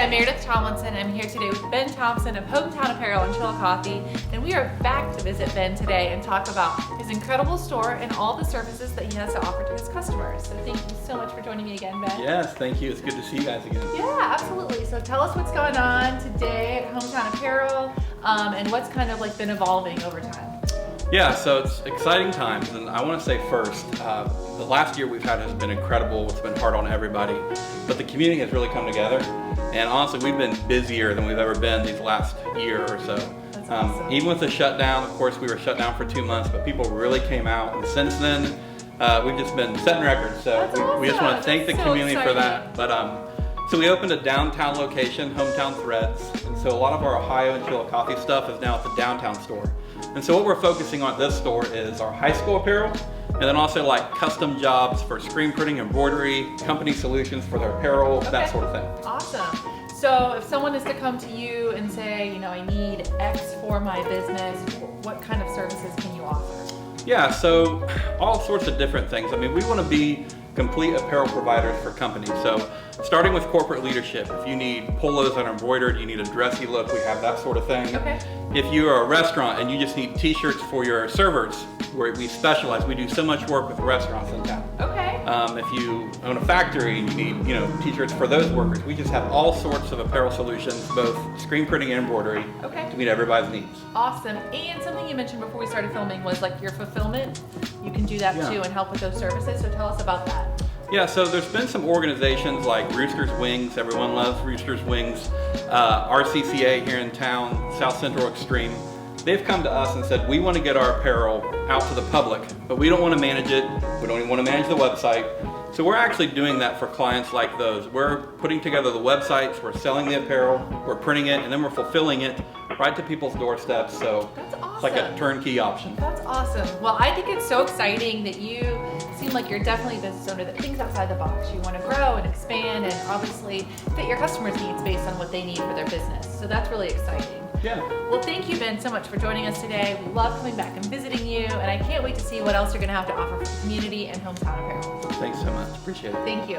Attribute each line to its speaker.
Speaker 1: I'm Meredith Tomlinson. I'm here today with Ben Thompson of Hometown Apparel in Chillicothe, and we are back to visit Ben today and talk about his incredible store and all the services that he has to offer to his customers. So thank you so much for joining me again, Ben.
Speaker 2: Yes, thank you. It's good to see you guys again.
Speaker 1: Yeah, absolutely. So tell us what's going on today at Hometown Apparel and what's kind of like been evolving over time.
Speaker 2: Yeah, so it's exciting times, and I want to say first, the last year we've had has been incredible. It's been hard on everybody, but the community has really come together, and honestly, we've been busier than we've ever been these last year or so.
Speaker 1: That's awesome.
Speaker 2: Even with the shutdown, of course, we were shut down for 2 months, but people really came out, and since then, we've just been setting records. So we just want to thank the community for that. But so we opened a downtown location, Hometown Threads, and so a lot of our Ohio and Chillicothe stuff is now at the downtown store. And so what we're focusing on at this store is our high school apparel, and then also like custom jobs for screen printing, embroidery, company solutions for their apparel, that sort of thing.
Speaker 1: Awesome. So if someone is to come to you and say, you know, I need X for my business, what kind of services can you offer?
Speaker 2: Yeah, so all sorts of different things. I mean, we want to be complete apparel providers for companies. So starting with corporate leadership, if you need polos that are embroidered, you need a dressy look, we have that sort of thing.
Speaker 1: Okay.
Speaker 2: If you are a restaurant and you just need t-shirts for your servers, where we specialize, we do so much work with restaurants in town.
Speaker 1: Okay.
Speaker 2: If you own a factory and you need, t-shirts for those workers, we just have all sorts of apparel solutions, both screen printing and embroidery, to meet everybody's needs.
Speaker 1: Awesome. And something you mentioned before we started filming was like your fulfillment. You can do that too and help with those services. So tell us about that.
Speaker 2: Yeah, so there's been some organizations like Rooster's Wings. Everyone loves Rooster's Wings. RCCA here in town, South Central Extreme. They've come to us and said, we want to get our apparel out to the public, but we don't want to manage it. We don't even want to manage the website. So we're actually doing that for clients like those. We're putting together the websites, we're selling the apparel, we're printing it, and then we're fulfilling it right to people's doorsteps. So
Speaker 1: that's awesome.
Speaker 2: It's like a turnkey option.
Speaker 1: That's awesome. Well, I think it's so exciting that you seem like you're definitely a business owner that thinks outside the box. You want to grow and expand and obviously fit your customers' needs based on what they need for their business. So that's really exciting.
Speaker 2: Yeah.
Speaker 1: Well, thank you, Ben, so much for joining us today. We love coming back and visiting you, and I can't wait to see what else you're going to have to offer for the community and Hometown Apparel.
Speaker 2: Thanks so much. Appreciate it.
Speaker 1: Thank you.